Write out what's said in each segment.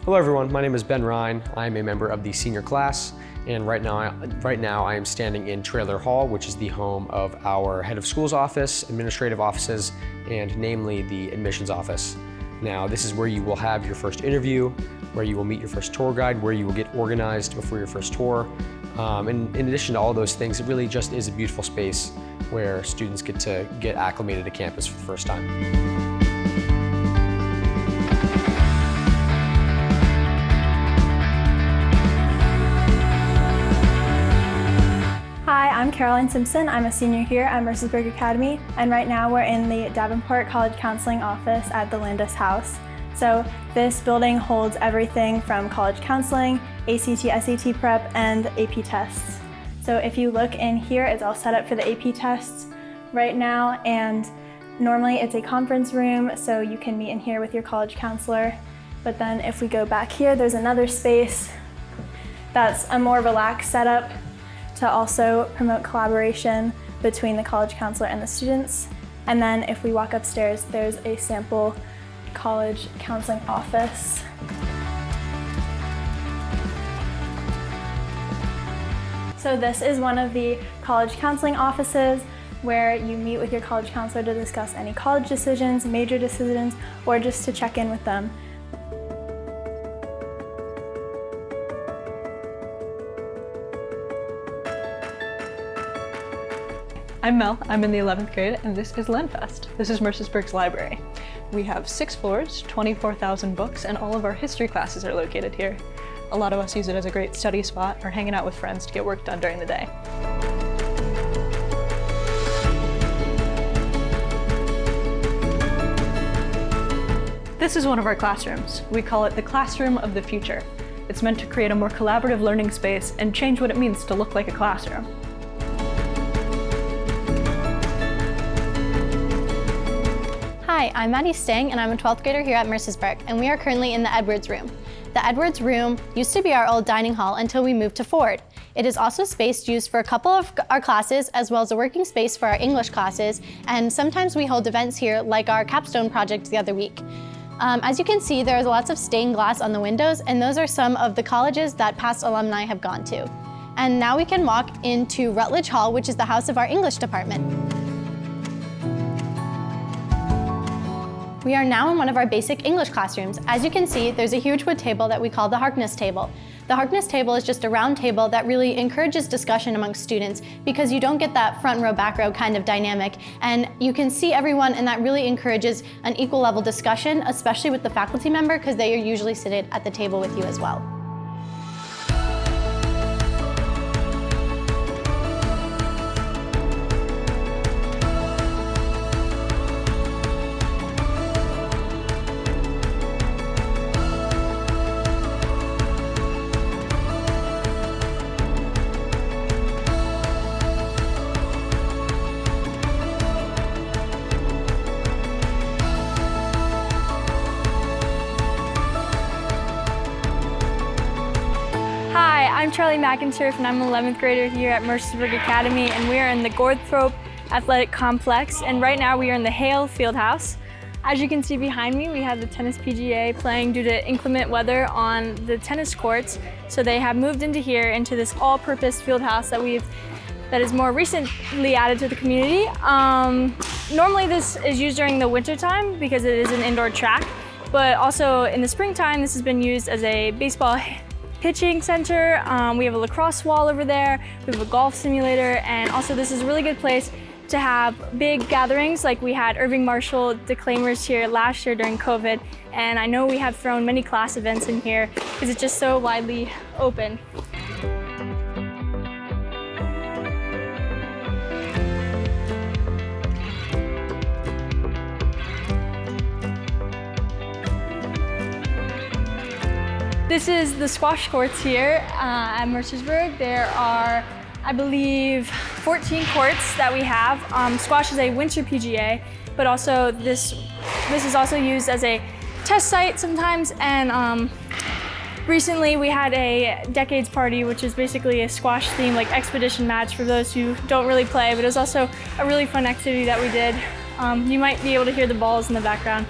Hello everyone, my name is Ben Ryan. I'm a member of the senior class, and right now I am standing in Traylor Hall, which is the home of our head of school's office, administrative offices, and namely the admissions office. Now this is where you will have your first interview, where you will meet your first tour guide, where you will get organized before your first tour. And in addition to all those things, it really just is a beautiful space where students get to get acclimated to campus for the first time. Hi, I'm Caroline Simpson. I'm a senior here at Mercersburg Academy, and right now we're in the Davenport College Counseling Office at the Landis house. So this building holds everything from college counseling, ACT, SAT prep, and AP tests. So if you look in here, it's all set up for the AP tests right now, and normally it's a conference room, so you can meet in here with your college counselor. But then if we go back here, there's another space that's a more relaxed setup to also promote collaboration between the college counselor and the students. And then if we walk upstairs, there's a sample college counseling office. So this is one of the college counseling offices where you meet with your college counselor to discuss any college decisions, major decisions, or just to check in with them. I'm Mel, I'm in the 11th grade, and this is Lenfest. This is Mercersburg's library. We have 6 floors, 24,000 books, and all of our history classes are located here. A lot of us use it as a great study spot or hanging out with friends to get work done during the day. This is one of our classrooms. We call it the classroom of the future. It's meant to create a more collaborative learning space and change what it means to look like a classroom. Hi, I'm Maddie Stang, and I'm a 12th grader here at Mercersburg, and we are currently in the Edwards room. The Edwards room used to be our old dining hall until we moved to Ford. It is also space used for a couple of our classes, as well as a working space for our English classes, and sometimes we hold events here like our capstone project the other week. As you can see, there's lots of stained glass on the windows, and those are some of the colleges that past alumni have gone to. And now we can walk into Rutledge Hall, which is the house of our English department. We are now in one of our basic English classrooms. As you can see, there's a huge wood table that we call the Harkness table. The Harkness table is just a round table that really encourages discussion amongst students because you don't get that front row, back row kind of dynamic, and you can see everyone, and that really encourages an equal level discussion, especially with the faculty member, because they are usually seated at the table with you as well. I'm Charlie McInturf, and I'm an 11th grader here at Mercersburg Academy, and we are in the Goldthorpe Athletic Complex, and right now we are in the Hale Fieldhouse. As you can see behind me, we have the tennis PGA playing due to inclement weather on the tennis courts, so they have moved into here, into this all-purpose fieldhouse that is more recently added to the community. Normally this is used during the winter time because it is an indoor track, but also in the springtime this has been used as a baseball pitching center. We have a lacrosse wall over there, we have a golf simulator, and also this is a really good place to have big gatherings like we had Irving Marshall declaimers here last year during COVID, and I know we have thrown many class events in here because it's just so widely open. This is the squash courts here at Mercersburg. There are, I believe, 14 courts that we have. Squash is a winter PGA, but also this is also used as a test site sometimes. And recently we had a decades party, which is basically a squash themed like expedition match for those who don't really play, but it was also a really fun activity that we did. You might be able to hear the balls in the background.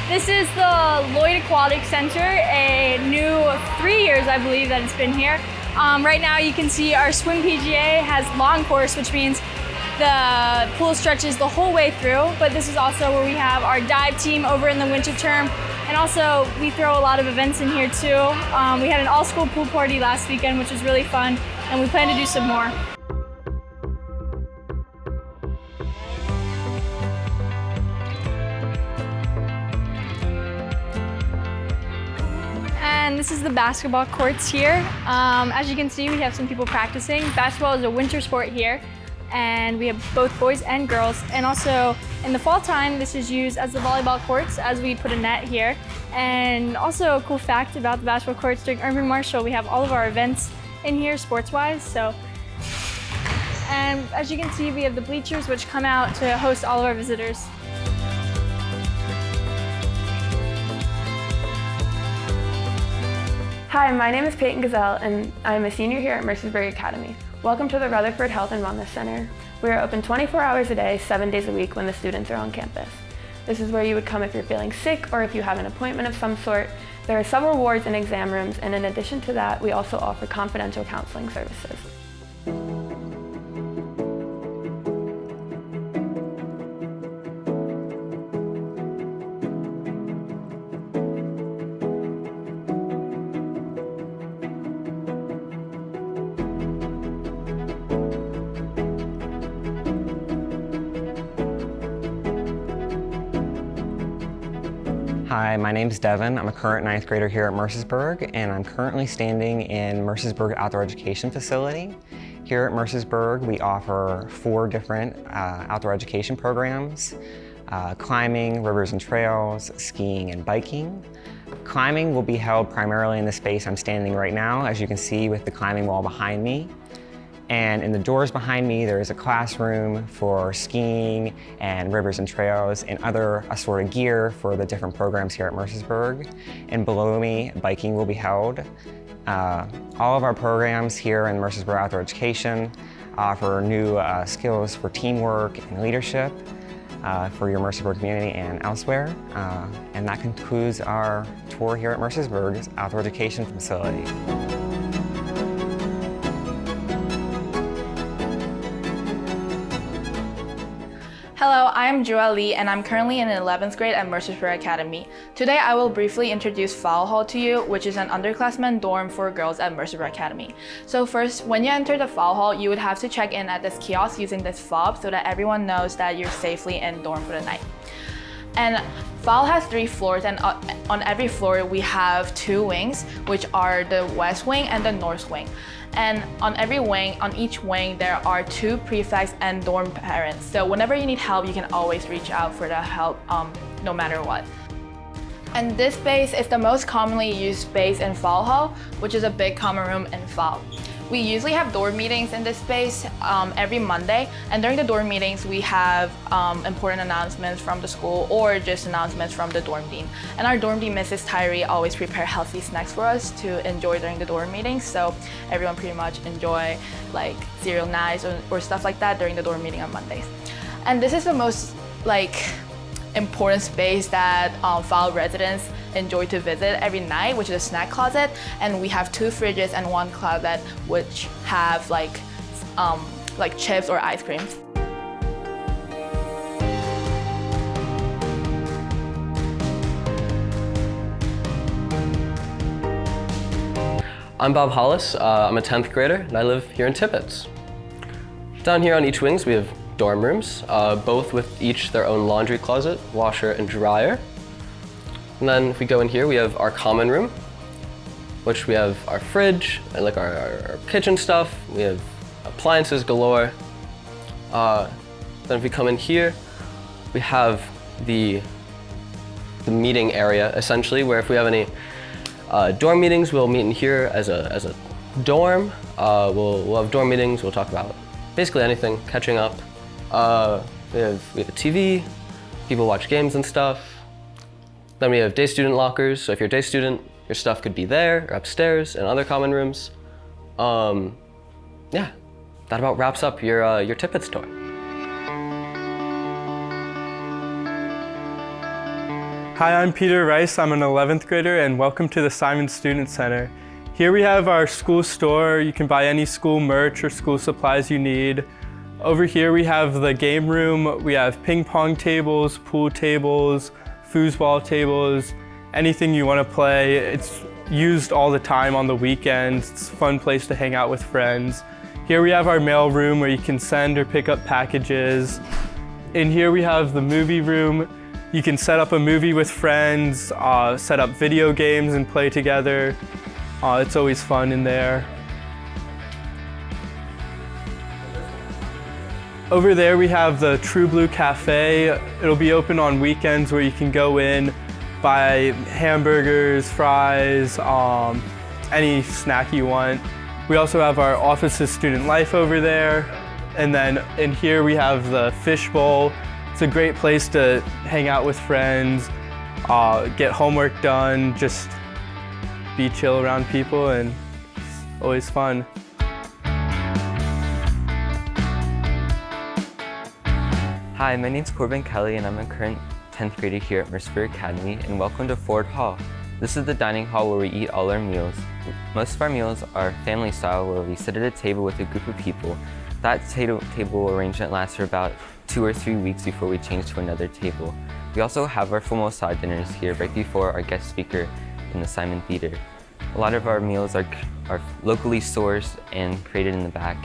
This is the Lloyd Aquatic Center, a new 3 years, I believe, that it's been here. Right now you can see our swim PGA has long course, which means the pool stretches the whole way through, but this is also where we have our dive team over in the winter term. And also we throw a lot of events in here too. We had an all-school pool party last weekend, which was really fun, and we plan to do some more. And this is the basketball courts here. As you can see, we have some people practicing. Basketball is a winter sport here, and we have both boys and girls. And also in the fall time, this is used as the volleyball courts, as we put a net here. And also a cool fact about the basketball courts, during Irvine Marshall, we have all of our events in here sports-wise. And as you can see, we have the bleachers, which come out to host all of our visitors. Hi, my name is Peyton Gazelle, and I'm a senior here at Mercersburg Academy. Welcome to the Rutherford Health and Wellness Center. We are open 24 hours a day, 7 days a week when the students are on campus. This is where you would come if you're feeling sick or if you have an appointment of some sort. There are several wards and exam rooms, and in addition to that, we also offer confidential counseling services. Hi, my name's Devin. I'm a current 9th grader here at Mercersburg, and I'm currently standing in Mercersburg Outdoor Education Facility. Here at Mercersburg, we offer 4 different outdoor education programs: climbing, rivers and trails, skiing, and biking. Climbing will be held primarily in the space I'm standing right now, as you can see with the climbing wall behind me. And in the doors behind me, there is a classroom for skiing and rivers and trails and other assorted gear for the different programs here at Mercersburg. And below me, biking will be held. All of our programs here in Mercersburg Outdoor Education offer new skills for teamwork and leadership for your Mercersburg community and elsewhere. And that concludes our tour here at Mercersburg's Outdoor Education Facility. Hello, I'm Joa Lee, and I'm currently in 11th grade at Mercersburg Academy. Today I will briefly introduce Fowle Hall to you, which is an underclassmen dorm for girls at Mercersburg Academy. So first, when you enter the Fowle Hall, you would have to check in at this kiosk using this fob so that everyone knows that you're safely in dorm for the night. And Fowle has 3 floors, and on every floor we have 2 wings, which are the west wing and the north wing. And on every wing, on each wing, there are 2 prefects and dorm parents. So whenever you need help, you can always reach out for the help, no matter what. And this space is the most commonly used space in Fowle Hall, which is a big common room in Fowle. We usually have dorm meetings in this space every Monday, and during the dorm meetings we have important announcements from the school or just announcements from the dorm dean. And our dorm dean, Mrs. Tyree, always prepare healthy snacks for us to enjoy during the dorm meetings, so everyone pretty much enjoy like cereal nights or stuff like that during the dorm meeting on Mondays. And this is the most important space that Fowle residents enjoy to visit every night, which is a snack closet. And we have 2 fridges and 1 closet which have like chips or ice creams. I'm Bob Hollis. I'm a 10th grader and I live here in Tippetts. Down here on each wings we have dorm rooms, both with each their own laundry closet, washer, and dryer. And then if we go in here, we have our common room, which we have our fridge and like our kitchen stuff. We have appliances galore. Then if we come in here, we have the meeting area essentially, where if we have any dorm meetings, we'll meet in here as a dorm. We'll have dorm meetings. We'll talk about basically anything, catching up. We have a TV. People watch games and stuff. Then we have day student lockers, so if you're a day student, your stuff could be there or upstairs in other common rooms. Yeah, that about wraps up your Tippetts tour. Hi, I'm Peter Rice. I'm an 11th grader and welcome to the Simon Student Center. Here we have our school store. You can buy any school merch or school supplies you need. Over here we have the game room. We have ping pong tables, pool tables, foosball tables, anything you want to play. It's used all the time on the weekends. It's a fun place to hang out with friends. Here we have our mail room where you can send or pick up packages. In here we have the movie room. You can set up a movie with friends, set up video games and play together. It's always fun in there. Over there we have the True Blue Cafe. It'll be open on weekends where you can go in, buy hamburgers, fries, any snack you want. We also have our Office of Student Life over there. And then in here we have the Fish Bowl. It's a great place to hang out with friends, get homework done, just be chill around people, and it's always fun. Hi, my name's Corbin Kelly and I'm a current 10th grader here at Mercersburg Academy, and welcome to Fowle Hall. This is the dining hall where we eat all our meals. Most of our meals are family style, where we sit at a table with a group of people. That table arrangement lasts for about 2 or 3 weeks before we change to another table. We also have our formal side dinners here right before our guest speaker in the Simon Theater. A lot of our meals are locally sourced and created in the back,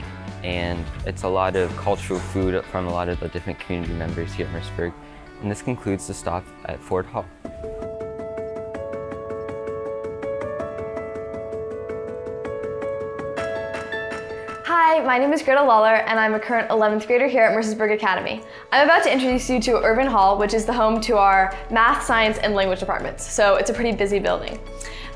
and it's a lot of cultural food from a lot of the different community members here at Mercersburg. And this concludes the stop at Fowle Hall. Hi, my name is Greta Lawler and I'm a current 11th grader here at Mercersburg Academy. I'm about to introduce you to Irvine Hall, which is the home to our math, science, and language departments, so it's a pretty busy building.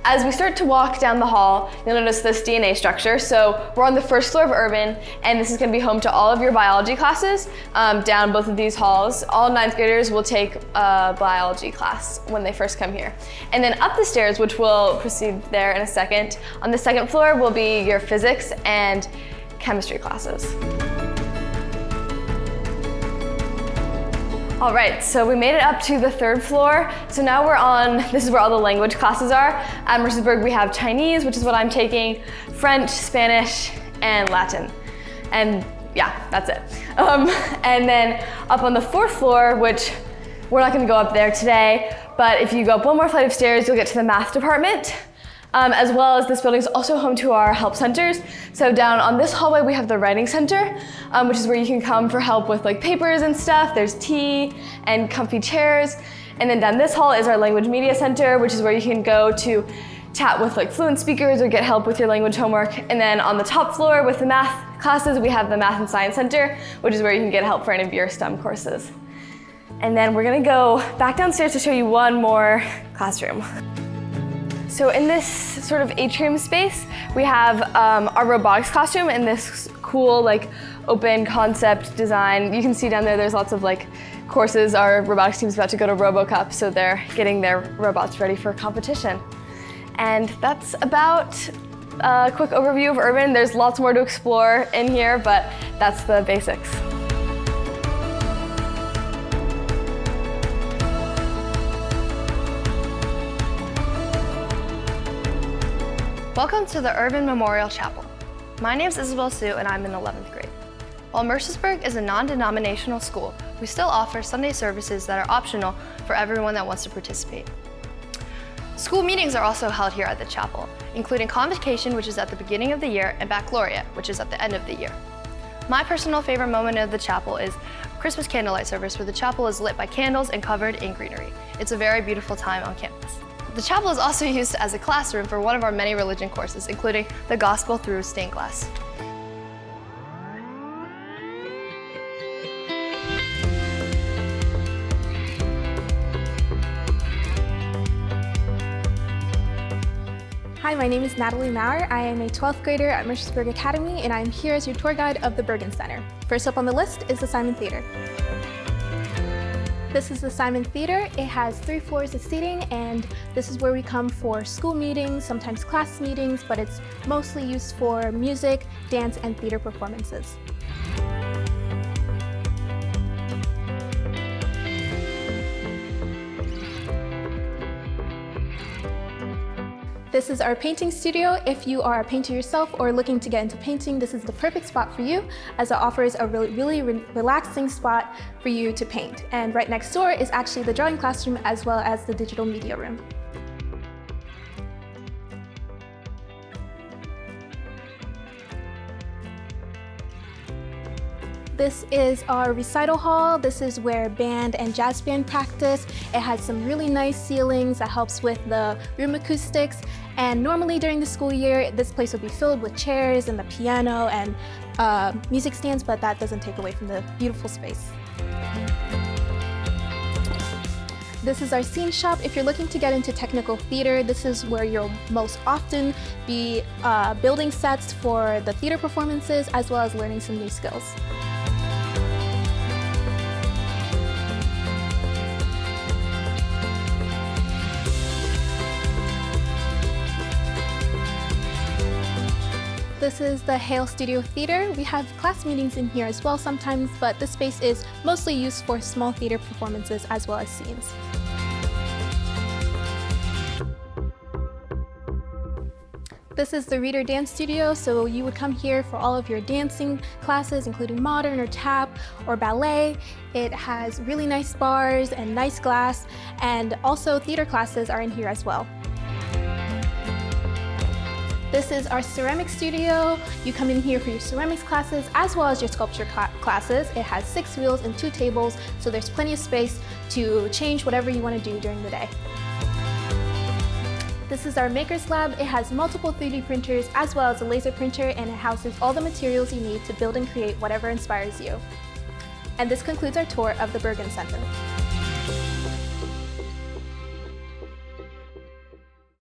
As we start to walk down the hall, you'll notice this DNA structure. So we're on the first floor of Irvine, and this is going to be home to all of your biology classes down both of these halls. All 9th graders will take a biology class when they first come here. And then up the stairs, which we'll proceed there in a second, on the second floor will be your physics and chemistry classes. All right, so we made it up to the 3rd floor. So now we're on, this is where all the language classes are. At Mercersburg we have Chinese, which is what I'm taking, French, Spanish, and Latin. And yeah, that's it. And then up on the 4th floor, which we're not gonna go up there today, but if you go up one more flight of stairs, you'll get to the math department. As well as this building is also home to our help centers. So down on this hallway we have the writing center, which is where you can come for help with like papers and stuff. There's tea and comfy chairs. And then down this hall is our language media center, which is where you can go to chat with like fluent speakers or get help with your language homework. And then on the top floor with the math classes, we have the math and science center, which is where you can get help for any of your STEM courses. And then we're gonna go back downstairs to show you one more classroom. So in this sort of atrium space, we have our robotics classroom in this cool like open concept design. You can see down there, there's lots of like courses. Our robotics team's about to go to RoboCup, so they're getting their robots ready for competition. And that's about a quick overview of Irvine. There's lots more to explore in here, but that's the basics. Welcome to the Irvine Memorial Chapel. My name is Isabel Sue and I'm in 11th grade. While Mercersburg is a non-denominational school, we still offer Sunday services that are optional for everyone that wants to participate. School meetings are also held here at the chapel, including Convocation, which is at the beginning of the year, and Baccalaureate, which is at the end of the year. My personal favorite moment of the chapel is Christmas candlelight service, where the chapel is lit by candles and covered in greenery. It's a very beautiful time on campus. The chapel is also used as a classroom for one of our many religion courses, including the Gospel through stained glass. Hi, my name is Natalie Maurer. I am a 12th grader at Mercersburg Academy, and I'm here as your tour guide of the Burgin Center. First up on the list is the Simon Theater. This is the Simon Theater. It has 3 floors of seating, and this is where we come for school meetings, sometimes class meetings, but it's mostly used for music, dance, and theater performances. This is our painting studio. If you are a painter yourself or looking to get into painting, this is the perfect spot for you, as it offers a really relaxing spot for you to paint. And right next door is actually the drawing classroom as well as the digital media room. This is our recital hall. This is where band and jazz band practice. It has some really nice ceilings that helps with the room acoustics. And normally during the school year, this place would be filled with chairs and the piano and music stands, but that doesn't take away from the beautiful space. This is our scene shop. If you're looking to get into technical theater, this is where you'll most often be building sets for the theater performances as well as learning some new skills. This is the Hale Studio Theater. We have class meetings in here as well sometimes, but this space is mostly used for small theater performances as well as scenes. This is the Reader Dance Studio, so you would come here for all of your dancing classes, including modern or tap or ballet. It has really nice bars and nice glass, and also theater classes are in here as well. This is our ceramic studio. You come in here for your ceramics classes as well as your sculpture classes. It has 6 wheels and 2 tables, so there's plenty of space to change whatever you want to do during the day. This is our Maker's Lab. It has multiple 3D printers as well as a laser printer, and it houses all the materials you need to build and create whatever inspires you. And this concludes our tour of the Burgin Center.